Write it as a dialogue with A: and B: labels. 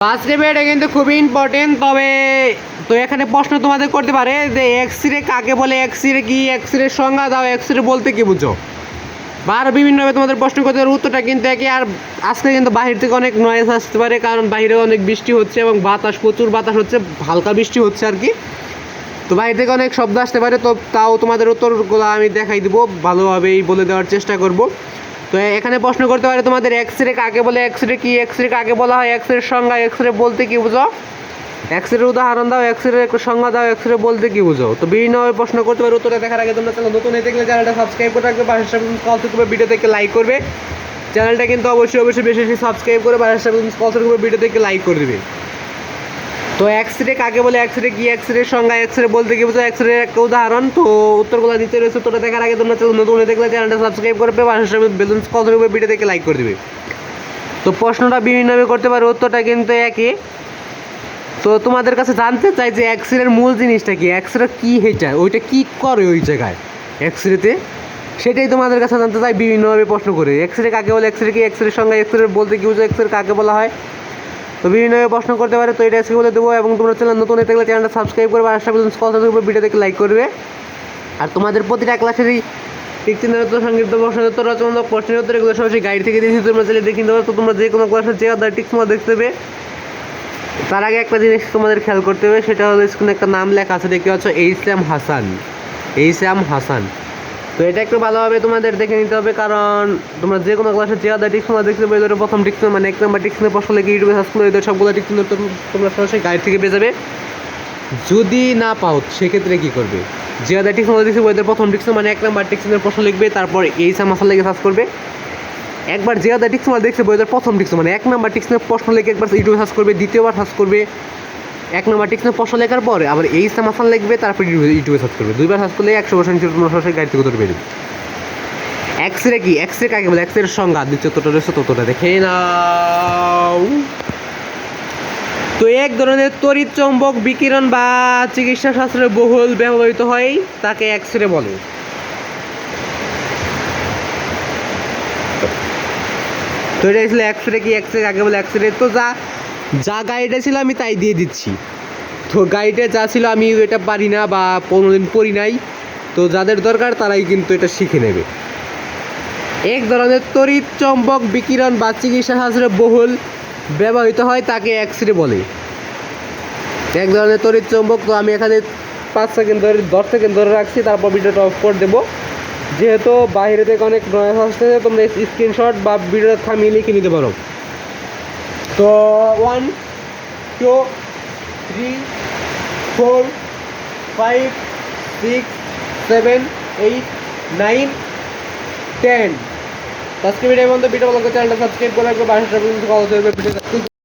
A: আজকে এটা কিন্তু খুবই ইম্পর্টেন্ট। তবে তো এখানে প্রশ্ন তোমাদের করতে পারে যে এক্স-রে কাকে বলে, এক্স-রে কি, এক্স-রে সংজ্ঞা দাও, এক্স-রে বলতে কি বুঝো, বা আরও বিভিন্নভাবে তোমাদের প্রশ্ন করতে পারে। উত্তরটা কিন্তু একই। আর আজকে কিন্তু বাহির থেকে অনেক নয়েজ আসতে পারে, কারণ বাইরে অনেক বৃষ্টি হচ্ছে এবং বাতাস, প্রচুর বাতাস হচ্ছে, হালকা বৃষ্টি হচ্ছে আর কি। তো বাইরে থেকে অনেক শব্দ আসতে পারে, তো তাও তোমাদের উত্তরগুলো আমি দেখাই দেবো, ভালোভাবেই বলে দেওয়ার চেষ্টা করব। তো এখানে প্রশ্ন করতে পারে তোমাদের এক্স-রে কাকে বলে, এক্স-রে কি, এক্স-রে কাকে বলা হয়, এক্স-রে সংজ্ঞা, এক্স-রে বলতে কি বুঝো, এক্স-রে উদাহরণ দাও, এক্স-রে সংজ্ঞা দাও, এক্স-রে বলতে কি বুঝো। তো বিভিন্নভাবে প্রশ্ন করতে পারে। উত্তরটা দেখার আগে তোমরা চ্যানেল নতুন হয়ে থাকলে চ্যানেলটা সাবস্ক্রাইব করে রাখবে, পাশের সাথে কল থেকে ভিডিও থেকে লাইক করবে। চ্যানেলটা কিন্তু অবশ্যই বেশি বেশি সাবস্ক্রাইব করে পাশের সাথে কল থেকে ভিডিও থেকে লাইক করে দেবে। তো এক্স-রে কাকে বলে, এক্স-রে কি, এক্স-রে সংজ্ঞা, এক্স-রে বলতে কি বুঝো, এক্স-রে একটা উদাহরণ। তো উত্তরগুলো নিচে রয়েছে। উত্তরটা দেখার আগে তোমরা চ্যানেল নতুন হয়ে থাকলে চ্যানেলটা সাবস্ক্রাইব করবে, পাশের সাথে বেলুন কল থেকে ভিডিও থেকে লাইক করে দেবে। তো প্রশ্নটা বিভিন্নভাবে করতে পারে, উত্তরটা কিন্তু একই। তো তোমাদের কাছে জানতে চাই যে এক্স-রের মূল জিনিসটা কি, এক্স-রে কী, হেটা ওইটা কী করে ওই জায়গায় এক্স-রেতে, সেটাই তোমাদের কাছে জানতে চাই বিভিন্নভাবে প্রশ্ন করে। এক্স-রে কাকে বলে, এক্স-রে কি, এক্স-রে সঙ্গে এক্স-রে বলতে কি বুঝো, এক্স-রে কাকে বলা হয়। তো বিভিন্নভাবে প্রশ্ন করতে পারে। তো এটা আজকে বলে দেবো। এবং তোমরা চ্যানেল নতুন হয়ে থাকলে চ্যানেলটা সাবস্ক্রাইব করবে, আর ভিডিও দেখে লাইক করবে। আর তোমাদের প্রতিটা ক্লাসেরই ঠিক চিহ্নের উত্তর, সংক্ষিপ্ত প্রশ্নের উত্তর, রচনামূলক প্রশ্নের উত্তর, এগুলো সরাসরি গাইড থেকে দিয়েছি, তোমরা চাইলে দেখে নিতে পারো। তো তোমরা যে কোনো ক্লাসের যে আদার টিক্স তোমরা দেখতে হবে। তার আগে একটা জিনিস তোমাদের খেয়াল করতে হবে, সেটা হলো স্ক্রিনে একটা নাম লেখা আছে, দেখতে পাচ্ছ, এইচ-এম হাসান, এইচ-এম হাসান। তো এটা একটু ভালোভাবে তোমাদের দেখে নিতে হবে, কারণ তোমরা যে কোনো ক্লাসে যে আদার টিক্স তোমরা দেখতে পাবে, এদের প্রথম টিক্স মানে 1 নম্বর টিক্সের প্রশ্ন লিখে ইউটিউবে সার্চ করে এদের সবগুলো টিক্স তোমরা সরাসরি গাইড থেকে পেয়ে যাবে। যদি না পাও সেক্ষেত্রে কী করবে, যে আদার টিক্স তোমরা দেখতে পাবে এদের প্রথম টিক্স মানে 1 নম্বর টিক্সের প্রশ্ন লিখবে, তারপর এইচ-এম হাসান লিখে সার্চ করবে। একবার যে আদার টিক্স তোমরা দেখতে বইয়ের প্রথম টিক্স মানে 1 নম্বর টিক্সের প্রশ্ন লিখে একবার ইউটিউবে সার্চ করবে, দ্বিতীয়বার সার্চ করবে 1 নম্বর টিক্সের প্রশ্ন লেখার পরে আবার এইচ-এম হাসান লিখবে, তারপর ইউটিউবে সার্চ করবে। দুইবার সার্চ করলে 100% তোমরা সরাসরি গাইড থেকে উত্তর পেয়ে যাবে। এক্স-রে কি, এক্স-রে কাকে বলে, এক্স-রে সংজ্ঞা দ্বিতীয় উত্তরটা রয়েছে, ততটা দেখে নাও। তো এক ধরনের তড়িৎ চৌম্বক বিকিরণ বা চিকিৎসা শাস্ত্রে বহুল ব্যবহৃত হয়, তাকে এক্স-রে বলে। তো এটা ছিল এক্স-রে কি, এক্স-রে কাকে বলে, এক্স-রে। তো যা গাইডে ছিল আমি তাই দিয়ে দিচ্ছি। তো গাইডে যা ছিল আমি এটা পারি না বা কোনোদিন পড়ি নাই, তো যাদের দরকার তারাই কিন্তু এটা শিখে নেবে। এক ধরনের তড়িৎ চৌম্বক বিকিরণ বা চিকিৎসা শাস্ত্রে বহুল ব্যবহৃত হয়, তাকে এক্স-রে বলে। এক ধরনের তড়িৎ চৌম্বক। তো আমি এখানে 5 সেকেন্ড ধরে 10 সেকেন্ড ধরে রাখছি, তারপর ভিডিওটা অফ করে দেবো, যেহেতু বাইরে থেকে অনেক নয়েজ আসতেছে। তোমরা স্ক্রিনশট বা ভিডিওটা থামিয়ে লিখে নিতে পারো। তো 1 2 3 4 5 6 7 8 9 10। আজকে ভিডিও বন্ধু, ভিডিও ভালো করে চ্যানেলটা সাবস্ক্রাইব করে রাখবে, বাসাটা পর্যন্ত কল করবে ভিডিও।